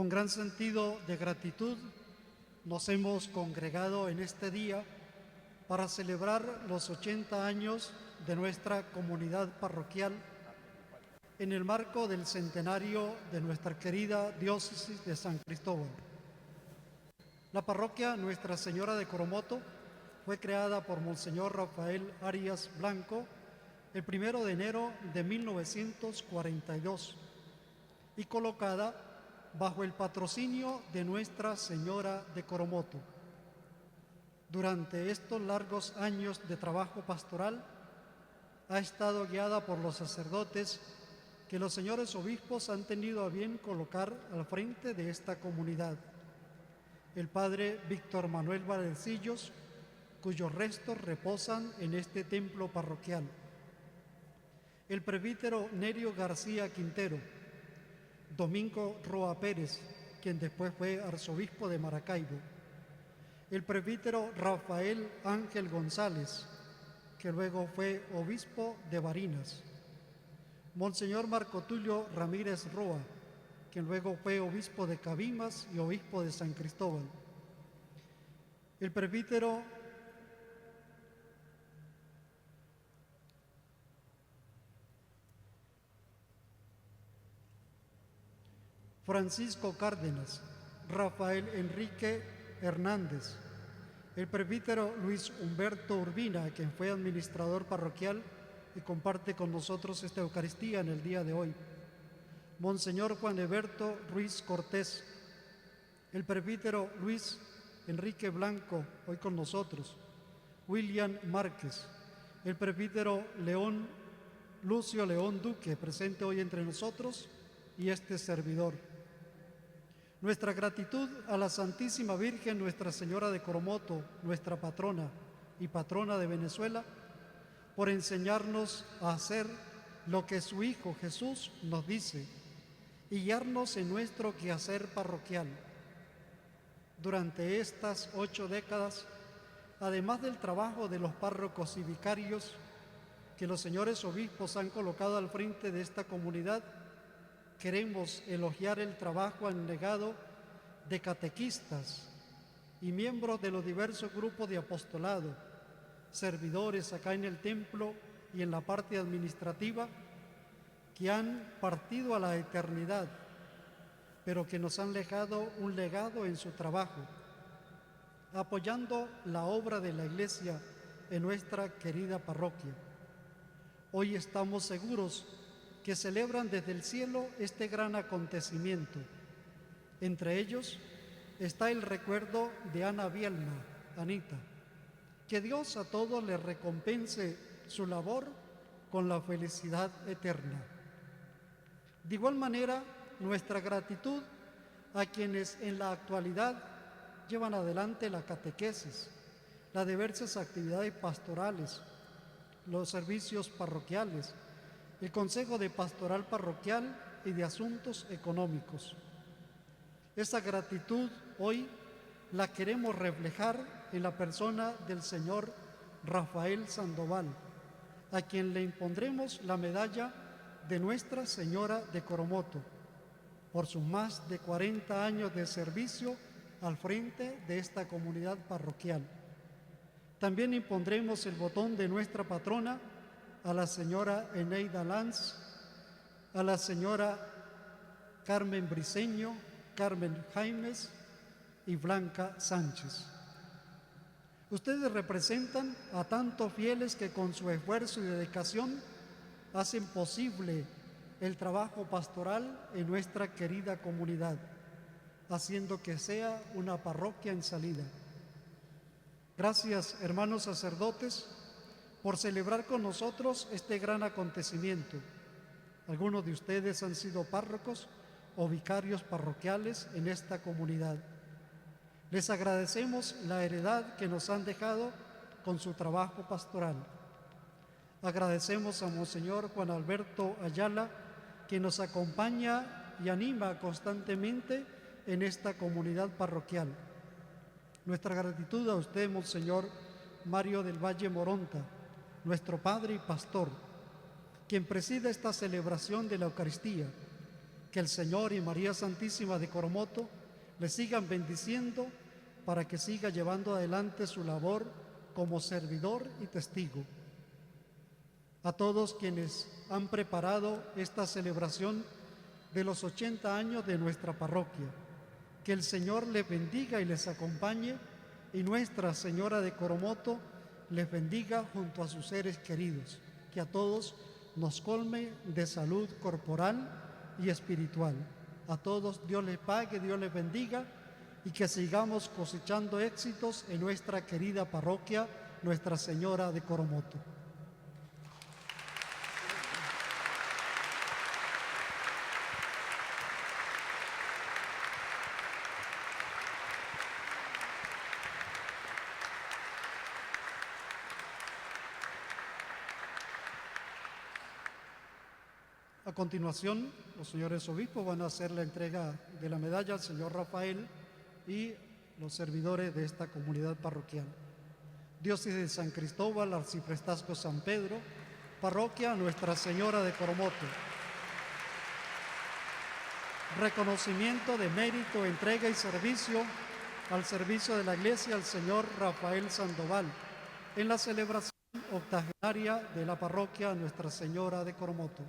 S7: Con gran sentido de gratitud nos hemos congregado en este día para celebrar los 80 años de nuestra comunidad parroquial en el marco del centenario de nuestra querida diócesis de San Cristóbal. La parroquia Nuestra Señora de Coromoto fue creada por Monseñor Rafael Arias Blanco el 1 de enero de 1942 y colocada bajo el patrocinio de Nuestra Señora de Coromoto. Durante estos largos años de trabajo pastoral, ha estado guiada por los sacerdotes que los señores obispos han tenido a bien colocar al frente de esta comunidad. El padre Víctor Manuel Valecillos, cuyos restos reposan en este templo parroquial. El presbítero Nerio García Quintero, Domingo Roa Pérez, quien después fue arzobispo de Maracaibo. El presbítero Rafael Ángel González, que luego fue obispo de Barinas. Monseñor Marco Tulio Ramírez Roa, quien luego fue obispo de Cabimas y obispo de San Cristóbal. El presbítero Francisco Cárdenas, Rafael Enrique Hernández, el presbítero Luis Humberto Urbina, quien fue administrador parroquial y comparte con nosotros esta Eucaristía en el día de hoy. Monseñor Juan Eberto Ruiz Cortés, el presbítero Luis Enrique Blanco, hoy con nosotros. William Márquez, el presbítero Lucio León Duque, presente hoy entre nosotros, y este servidor. Nuestra gratitud a la Santísima Virgen Nuestra Señora de Coromoto, nuestra patrona y patrona de Venezuela, por enseñarnos a hacer lo que su Hijo Jesús nos dice y guiarnos en nuestro quehacer parroquial. Durante estas 8 décadas, además del trabajo de los párrocos y vicarios que los señores obispos han colocado al frente de esta comunidad, queremos elogiar el trabajo abnegado de catequistas y miembros de los diversos grupos de apostolado, servidores acá en el templo y en la parte administrativa, que han partido a la eternidad, pero que nos han dejado un legado en su trabajo, apoyando la obra de la Iglesia en nuestra querida parroquia. Hoy estamos seguros que celebran desde el cielo este gran acontecimiento. Entre ellos está el recuerdo de Ana Bielma, Anita. Que Dios a todos les recompense su labor con la felicidad eterna. De igual manera, nuestra gratitud a quienes en la actualidad llevan adelante la catequesis, las diversas actividades pastorales, los servicios parroquiales, el Consejo de Pastoral Parroquial y de Asuntos Económicos. Esa gratitud hoy la queremos reflejar en la persona del señor Rafael Sandoval, a quien le impondremos la medalla de Nuestra Señora de Coromoto por sus más de 40 años de servicio al frente de esta comunidad parroquial. También impondremos el botón de nuestra patrona a la señora Eneida Lanz, a la señora Carmen Briceño, Carmen Jaimes y Blanca Sánchez. Ustedes representan a tantos fieles que con su esfuerzo y dedicación hacen posible el trabajo pastoral en nuestra querida comunidad, haciendo que sea una parroquia en salida. Gracias, hermanos sacerdotes, por celebrar con nosotros este gran acontecimiento. Algunos de ustedes han sido párrocos o vicarios parroquiales en esta comunidad. Les agradecemos la heredad que nos han dejado con su trabajo pastoral. Agradecemos a Monseñor Juan Alberto Ayala, que nos acompaña y anima constantemente en esta comunidad parroquial. Nuestra gratitud a usted, Monseñor Mario del Valle Moronta, nuestro padre y pastor, quien preside esta celebración de la Eucaristía, Que el Señor y María Santísima de Coromoto le sigan bendiciendo para que siga llevando adelante su labor como servidor y testigo. A todos quienes han preparado esta celebración de los 80 años de nuestra parroquia, que el Señor les bendiga y les acompañe, y Nuestra Señora de Coromoto les bendiga junto a sus seres queridos, que a todos nos colme de salud corporal y espiritual. A todos Dios les pague, Dios les bendiga, y que sigamos cosechando éxitos en nuestra querida parroquia Nuestra Señora de Coromoto. A continuación, los señores obispos van a hacer la entrega de la medalla al señor Rafael y los servidores de esta comunidad parroquial. Diócesis de San Cristóbal, Arciprestazgo San Pedro, Parroquia Nuestra Señora de Coromoto. Reconocimiento de mérito, entrega y servicio al servicio de la Iglesia al señor Rafael Sandoval en la celebración octogenaria de la Parroquia Nuestra Señora de Coromoto.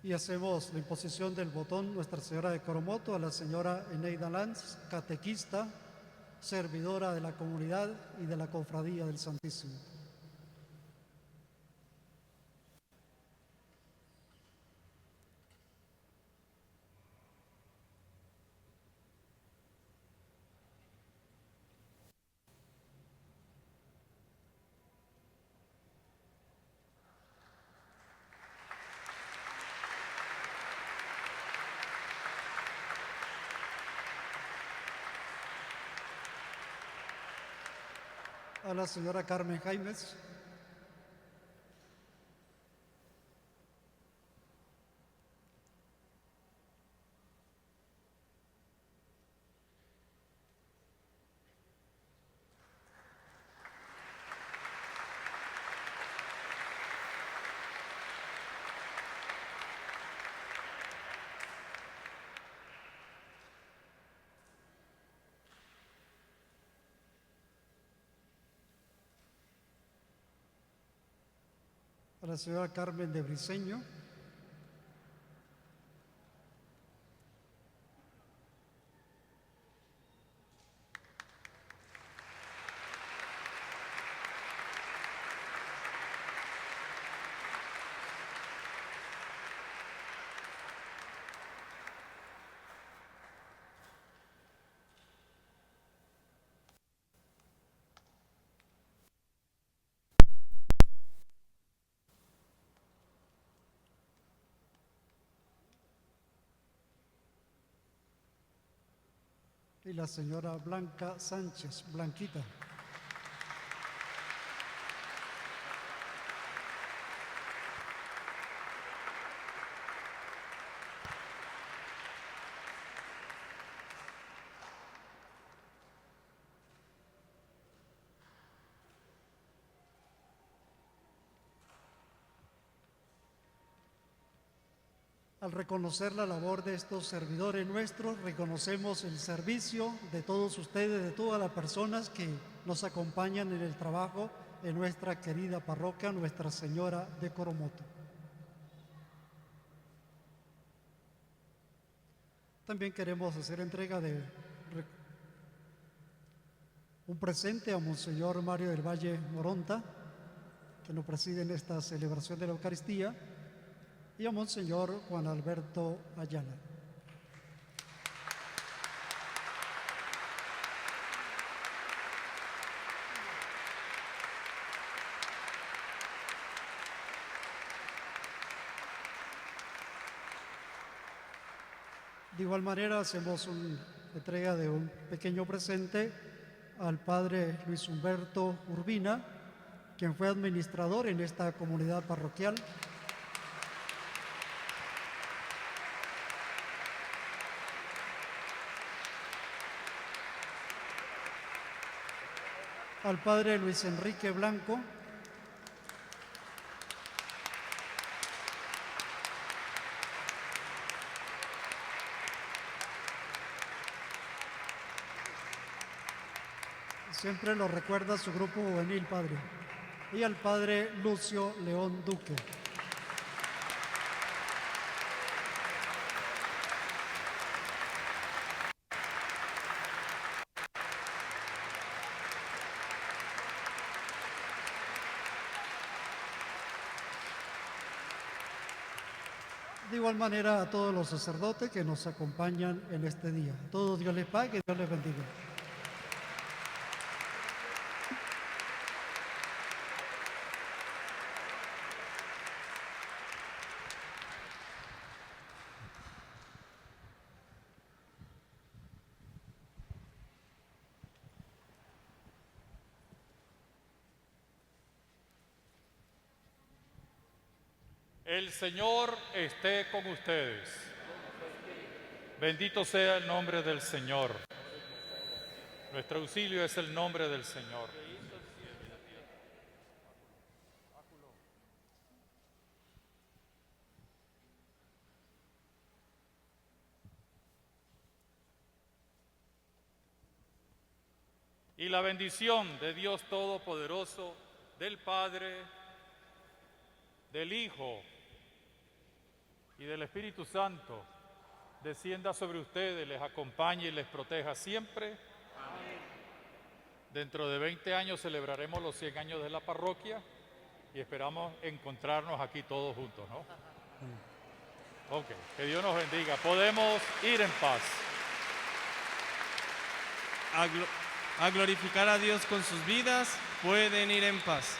S7: Y hacemos la imposición del botón Nuestra Señora de Coromoto a la señora Eneida Lanz, catequista, servidora de la comunidad y de la Cofradía del Santísimo. A la señora Carmen Jaimes. A la señora Carmen de Briceño. Y la señora Blanca Sánchez, Blanquita. Al reconocer la labor de estos servidores nuestros, reconocemos el servicio de todos ustedes, de todas las personas que nos acompañan en el trabajo en nuestra querida parroquia Nuestra Señora de Coromoto. También queremos hacer entrega de un presente a Monseñor Mario del Valle Moronta, que nos preside en esta celebración de la Eucaristía, y a Monseñor Juan Alberto Ayala. De igual manera hacemos una entrega de un pequeño presente al padre Luis Humberto Urbina, quien fue administrador en esta comunidad parroquial. Al padre Luis Enrique Blanco, siempre lo recuerda su grupo juvenil, padre, y al padre Lucio León Duque. De igual manera a todos los sacerdotes que nos acompañan en este día. A todos Dios les pague y Dios les bendiga.
S1: El Señor esté con ustedes. Bendito sea el nombre del Señor. Nuestro auxilio es el nombre del Señor. Y la bendición de Dios Todopoderoso, del Padre, del Hijo y del Espíritu Santo, descienda sobre ustedes, les acompañe y les proteja siempre. Amén. Dentro de 20 años celebraremos los 100 años de la parroquia y esperamos encontrarnos aquí todos juntos, ¿no? Ok, que Dios nos bendiga. Podemos ir en paz.
S5: A glorificar a Dios con sus vidas, pueden ir en paz.